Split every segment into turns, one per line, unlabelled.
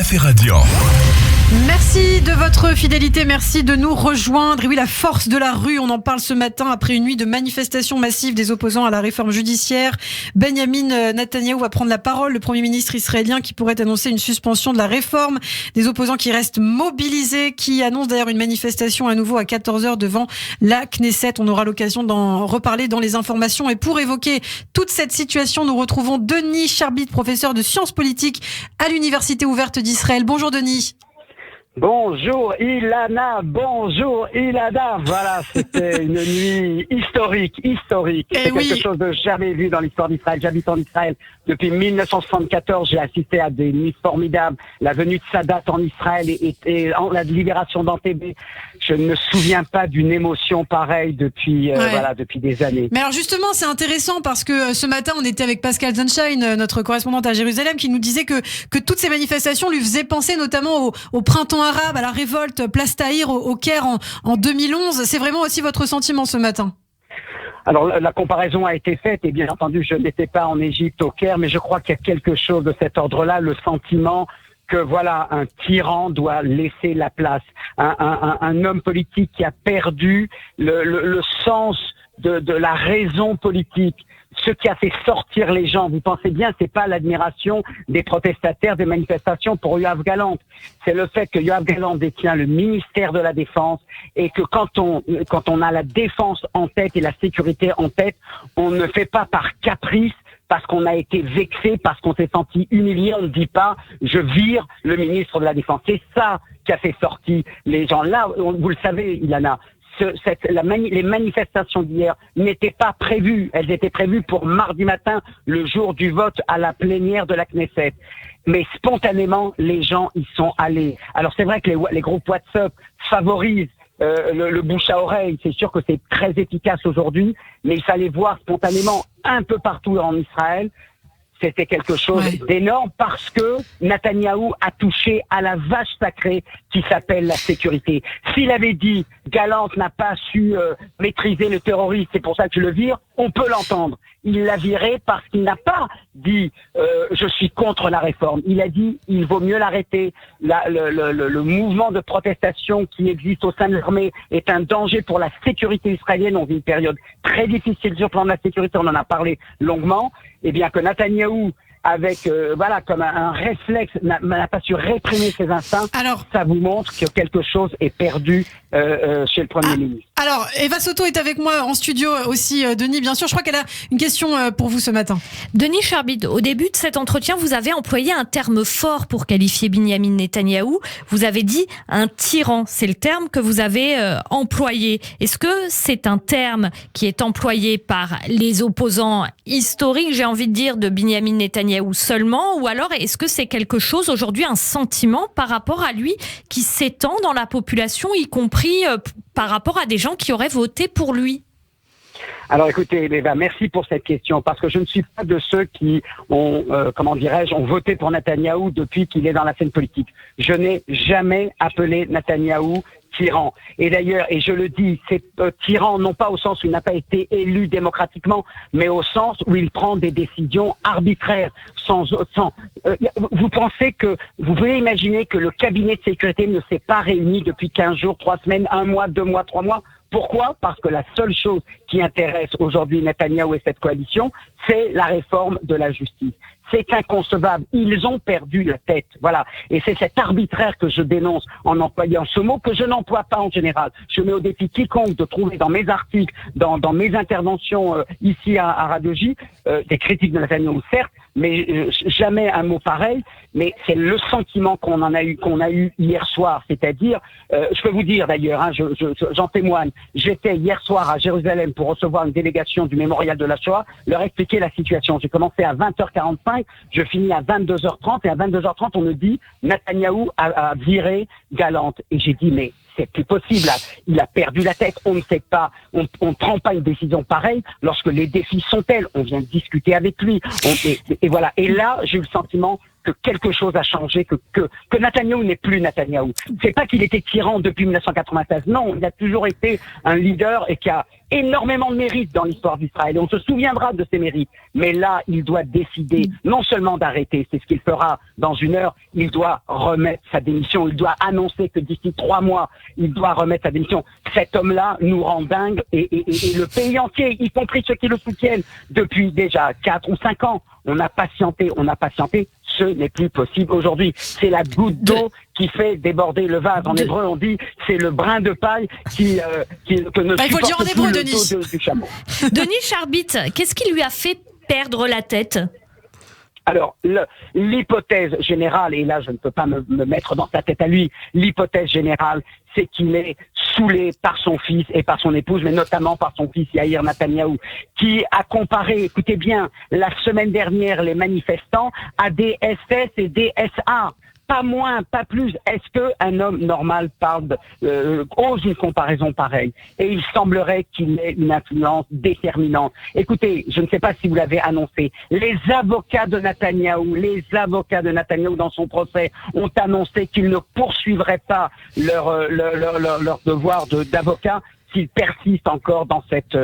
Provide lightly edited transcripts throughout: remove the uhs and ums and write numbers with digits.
Café Radiant.
Merci de votre fidélité, merci de nous rejoindre. Et oui, la force de la rue, on en parle ce matin après une nuit de manifestations massives des opposants à la réforme judiciaire. Benjamin Netanyahou va prendre la parole, le Premier ministre israélien qui pourrait annoncer une suspension de la réforme. Des opposants qui restent mobilisés, qui annoncent d'ailleurs une manifestation à nouveau à 14h devant la Knesset. On aura l'occasion d'en reparler dans les informations. Et pour évoquer toute cette situation, nous retrouvons Denis Charbit, professeur de sciences politiques à l'Université ouverte d'Israël. Bonjour Denis.
Bonjour Ilana, bonjour Ilana. Voilà, c'était une nuit historique. C'est quelque chose de jamais vu dans l'histoire d'Israël. J'habite en Israël depuis 1974. J'ai assisté à des nuits formidables. La venue de Sadat en Israël et la libération d'Entebbe. Je ne me souviens pas d'une émotion pareille depuis depuis des années.
Mais alors justement, c'est intéressant parce que ce matin, on était avec Pascal Sunshine, notre correspondante à Jérusalem, qui nous disait que toutes ces manifestations lui faisaient penser notamment au printemps arabe, à la révolte Place Tahrir au Caire en 2011. C'est vraiment aussi votre sentiment ce matin?
Alors la comparaison a été faite et bien entendu je n'étais pas en Égypte au Caire, mais je crois qu'il y a quelque chose de cet ordre-là, le sentiment que voilà, un tyran doit laisser la place, un homme politique qui a perdu le sens de la raison politique. Ce qui a fait sortir les gens, vous pensez bien, c'est pas l'admiration des protestataires des manifestations pour Yoav Gallant. C'est le fait que Yoav Gallant détient le ministère de la Défense et que quand on a la défense en tête et la sécurité en tête, on ne fait pas par caprice, parce qu'on a été vexé, parce qu'on s'est senti humilié, on ne dit pas « je vire le ministre de la Défense ». C'est ça qui a fait sortir les gens. Là, vous le savez, Ilana, les manifestations d'hier n'étaient pas prévues. Elles étaient prévues pour mardi matin, le jour du vote à la plénière de la Knesset. Mais spontanément, les gens y sont allés. Alors c'est vrai que les groupes WhatsApp favorisent le bouche à oreille. C'est sûr que c'est très efficace aujourd'hui, mais il fallait voir spontanément un peu partout en Israël. C'était quelque chose d'énorme parce que Netanyahou a touché à la vache sacrée qui s'appelle la sécurité. S'il avait dit Gallant n'a pas su maîtriser le terroriste, c'est pour ça que je le vire, on peut l'entendre. Il l'a viré parce qu'il n'a pas dit je suis contre la réforme. Il a dit il vaut mieux l'arrêter. Le mouvement de protestation qui existe au sein de l'armée est un danger pour la sécurité israélienne. On vit une période très difficile sur le plan de la sécurité, on en a parlé longuement. Et bien que Netanyahou, avec comme un réflexe, n'a pas su réprimer ses instincts. Alors, ça vous montre que quelque chose est perdu chez le Premier ministre.
Alors, Eva Soto est avec moi en studio aussi, Denis, bien sûr. Je crois qu'elle a une question pour vous ce matin.
Denis Charbit, au début de cet entretien, vous avez employé un terme fort pour qualifier Benjamin Netanyahou. Vous avez dit un tyran. C'est le terme que vous avez employé. Est-ce que c'est un terme qui est employé par les opposants historiques, j'ai envie de dire, de Benjamin Netanyahou seulement, ou alors est-ce que c'est quelque chose aujourd'hui, un sentiment par rapport à lui qui s'étend dans la population, y compris par rapport à des gens qui auraient voté pour lui?
Alors écoutez, Eva, merci pour cette question, parce que je ne suis pas de ceux qui ont, ont voté pour Netanyahou depuis qu'il est dans la scène politique. Je n'ai jamais appelé Netanyahou tyran. Et d'ailleurs, et je le dis, c'est tyran non pas au sens où il n'a pas été élu démocratiquement, mais au sens où il prend des décisions arbitraires. Vous pensez que, vous pouvez imaginer que le cabinet de sécurité ne s'est pas réuni depuis 15 jours, 3 semaines, 1 mois, 2 mois, 3 mois? Pourquoi? Parce que la seule chose qui intéresse aujourd'hui Netanyahou et cette coalition, c'est la réforme de la justice. C'est inconcevable. Ils ont perdu la tête. Voilà. Et c'est cet arbitraire que je dénonce en employant ce mot que je n'emploie pas en général. Je mets au défi quiconque de trouver dans mes articles, dans mes interventions ici à Radio J, des critiques de Netanyahou, certes, mais jamais un mot pareil. Mais c'est le sentiment qu'on a eu hier soir. C'est-à-dire, je peux vous dire d'ailleurs, j'en témoigne, j'étais hier soir à Jérusalem pour recevoir une délégation du mémorial de la Shoah, leur expliquer la situation. J'ai commencé à 20h45, je finis à 22h30, et à 22h30, on me dit, Netanyahou a viré Gallant. Et j'ai dit, mais c'est plus possible, là. Il a perdu la tête, on ne sait pas, on ne prend pas une décision pareille lorsque les défis sont tels, on vient discuter avec lui, et voilà. Et là, j'ai eu le sentiment que quelque chose a changé, que Netanyahou n'est plus Netanyahou. C'est pas qu'il était tyran depuis 1996, non, il a toujours été un leader et qui a énormément de mérites dans l'histoire d'Israël et on se souviendra de ses mérites. Mais là, il doit décider non seulement d'arrêter, c'est ce qu'il fera dans une heure, il doit remettre sa démission, il doit annoncer que d'ici 3 mois, il doit remettre sa démission. Cet homme-là nous rend dingue et le pays entier, y compris ceux qui le soutiennent depuis déjà 4 ou 5 ans. On a patienté, ce n'est plus possible aujourd'hui. C'est la goutte d'eau qui fait déborder le vase. En hébreu, on dit c'est le brin de paille que ne
il faut le dire en
supporte
hébreu,
plus
Denis.
le dos du chameau.
Denis Charbit, qu'est-ce qui lui a fait perdre la tête?
Alors, l'hypothèse générale, et là je ne peux pas me mettre dans sa tête à lui, l'hypothèse générale, c'est qu'il est saoulé par son fils et par son épouse, mais notamment par son fils Yair Netanyahou, qui a comparé, écoutez bien, la semaine dernière les manifestants à des SS et des SA. Pas moins, pas plus. Est-ce qu'un homme normal ose une comparaison pareille? Et il semblerait qu'il ait une influence déterminante. Écoutez, je ne sais pas si vous l'avez annoncé, les avocats de Netanyahou dans son procès ont annoncé qu'ils ne poursuivraient pas leur devoir d'avocat s'ils persistent encore dans cette.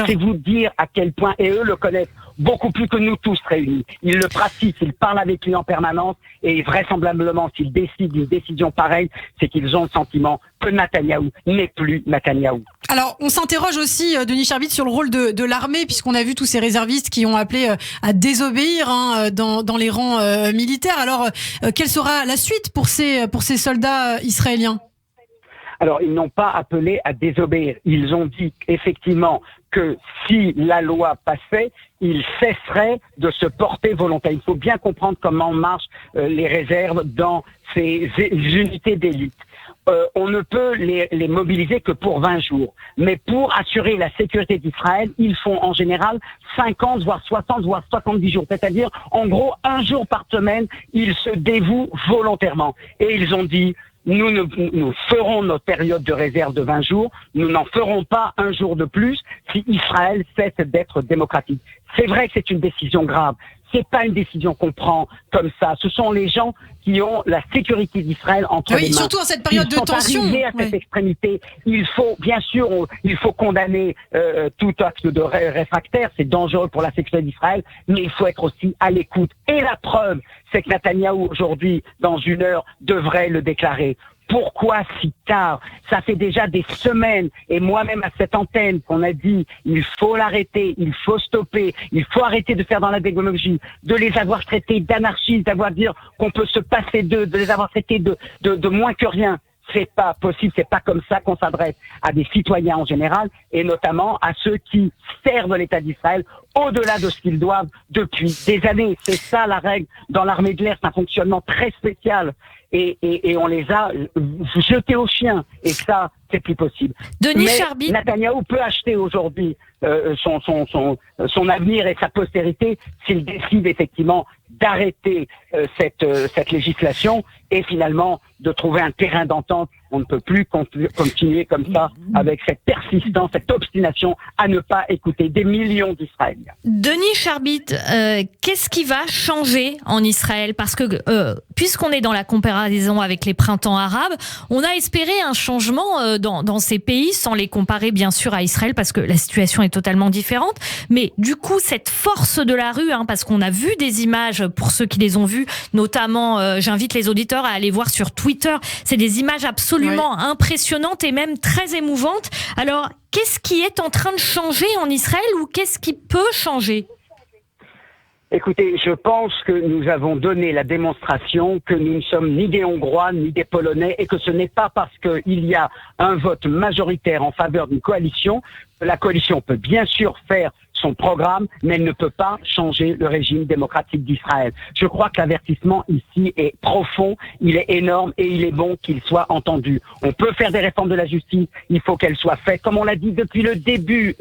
C'est vous dire à quel point, et eux le connaissent beaucoup plus que nous tous réunis. Ils le pratiquent, ils parlent avec lui en permanence, et vraisemblablement, s'ils décident une décision pareille, c'est qu'ils ont le sentiment que Netanyahou n'est plus Netanyahou.
Alors, on s'interroge aussi, Denis Charbit, sur le rôle de l'armée, puisqu'on a vu tous ces réservistes qui ont appelé à désobéir dans les rangs militaires. Alors, quelle sera la suite pour ces soldats israéliens?
Alors, ils n'ont pas appelé à désobéir. Ils ont dit effectivement que si la loi passait, ils cesseraient de se porter volontaires. Il faut bien comprendre comment marchent les réserves dans ces unités d'élite. On ne peut les mobiliser que pour 20 jours. Mais pour assurer la sécurité d'Israël, ils font en général 50, voire 60, voire 70 jours. C'est-à-dire, en gros, 1 jour par semaine, ils se dévouent volontairement. Et ils ont dit... Nous ferons notre période de réserve de 20 jours. Nous n'en ferons pas 1 jour de plus si Israël cesse d'être démocratique. C'est vrai que c'est une décision grave. C'est pas une décision qu'on prend comme ça. Ce sont les gens qui ont la sécurité d'Israël entre les mains.
Surtout en cette période de tension.
Ils sont arrivés à cette extrémité. Il faut, bien sûr, il faut condamner tout acte de réfractaire. C'est dangereux pour la sécurité d'Israël, mais il faut être aussi à l'écoute. Et la preuve, c'est que Netanyahou, aujourd'hui, dans 1 heure, devrait le déclarer. Pourquoi si tard? Ça fait déjà des semaines, et moi-même à cette antenne, qu'on a dit il faut l'arrêter, il faut stopper, il faut arrêter de faire dans la démagogie, de les avoir traités d'anarchistes, d'avoir dire qu'on peut se passer d'eux, de les avoir traités de moins que rien. C'est pas possible, c'est pas comme ça qu'on s'adresse à des citoyens en général, et notamment à ceux qui servent l'État d'Israël au-delà de ce qu'ils doivent depuis des années. C'est ça la règle dans l'armée de l'air, c'est un fonctionnement très spécial. Et on les a jetés aux chiens. Et ça, c'est plus possible.
Denis Charbit.
Netanyahou peut acheter aujourd'hui son avenir et sa postérité s'il décide effectivement d'arrêter cette législation et finalement de trouver un terrain d'entente. On ne peut plus continuer comme ça avec cette persistance, cette obstination à ne pas écouter des millions d'Israéliens.
Denis Charbit, qu'est-ce qui va changer en Israël? Parce que puisqu'on est dans la comparaison avec les printemps arabes, on a espéré un changement dans ces pays, sans les comparer bien sûr à Israël, parce que la situation est totalement différente. Mais du coup, cette force de la rue, parce qu'on a vu des images, pour ceux qui les ont vues, notamment, j'invite les auditeurs à aller voir sur Twitter, c'est des images absolument impressionnantes et même très émouvantes. Alors, qu'est-ce qui est en train de changer en Israël ou qu'est-ce qui peut changer?
Écoutez, je pense que nous avons donné la démonstration que nous ne sommes ni des Hongrois ni des Polonais et que ce n'est pas parce qu'il y a un vote majoritaire en faveur d'une coalition que la coalition peut bien sûr faire son programme, mais elle ne peut pas changer le régime démocratique d'Israël. Je crois que l'avertissement ici est profond, il est énorme et il est bon qu'il soit entendu. On peut faire des réformes de la justice, il faut qu'elles soient faites. Comme on l'a dit depuis le début,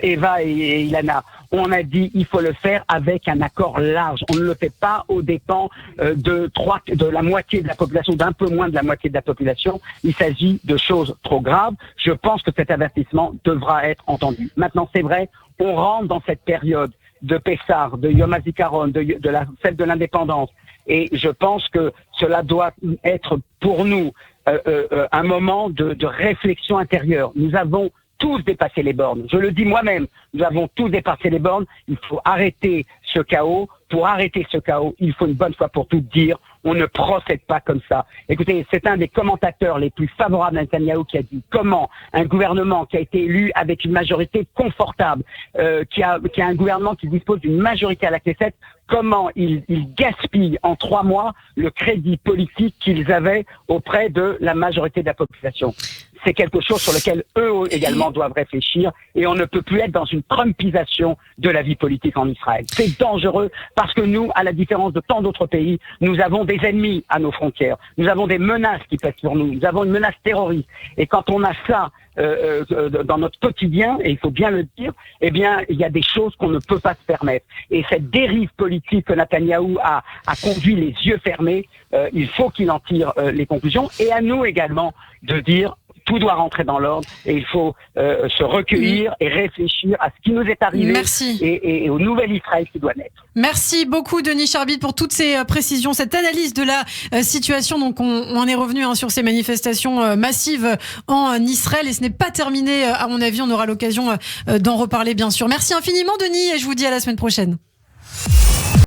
Eva et Ilana, on a dit il faut le faire avec un accord large. On ne le fait pas aux dépens de la moitié de la population, d'un peu moins de la moitié de la population. Il s'agit de choses trop graves. Je pense que cet avertissement devra être entendu. Maintenant, c'est vrai, on rentre dans cette période de Pessah, de Yom HaZikaron, de la fête de l'indépendance. Et je pense que cela doit être pour nous un moment de réflexion intérieure. Nous avons tous dépassé les bornes. Je le dis moi-même, nous avons tous dépassé les bornes. Il faut arrêter ce chaos. Pour arrêter ce chaos, il faut une bonne fois pour toutes dire on ne procède pas comme ça. Écoutez, c'est un des commentateurs les plus favorables à Netanyahou qui a dit comment un gouvernement qui a été élu avec une majorité confortable, qui a un gouvernement qui dispose d'une majorité à la Knesset, comment ils gaspillent en 3 mois le crédit politique qu'ils avaient auprès de la majorité de la population. C'est quelque chose sur lequel eux également doivent réfléchir et on ne peut plus être dans une trumpisation de la vie politique en Israël. C'est dangereux parce que nous, à la différence de tant d'autres pays, nous avons des ennemis à nos frontières. Nous avons des menaces qui pèsent sur nous. Nous avons une menace terroriste. Et quand on a ça dans notre quotidien, et il faut bien le dire, eh bien, il y a des choses qu'on ne peut pas se permettre. Et cette dérive politique que Netanyahou a conduit les yeux fermés, il faut qu'il en tire les conclusions. Et à nous également de dire tout doit rentrer dans l'ordre et il faut se recueillir et réfléchir à ce qui nous est arrivé.
Merci.
Et au nouvel Israël qui doit naître.
Merci beaucoup Denis Charbit pour toutes ces précisions, cette analyse de la situation. Donc on en est revenu sur ces manifestations massives en Israël et ce n'est pas terminé à mon avis. On aura l'occasion d'en reparler bien sûr. Merci infiniment Denis et je vous dis à la semaine prochaine.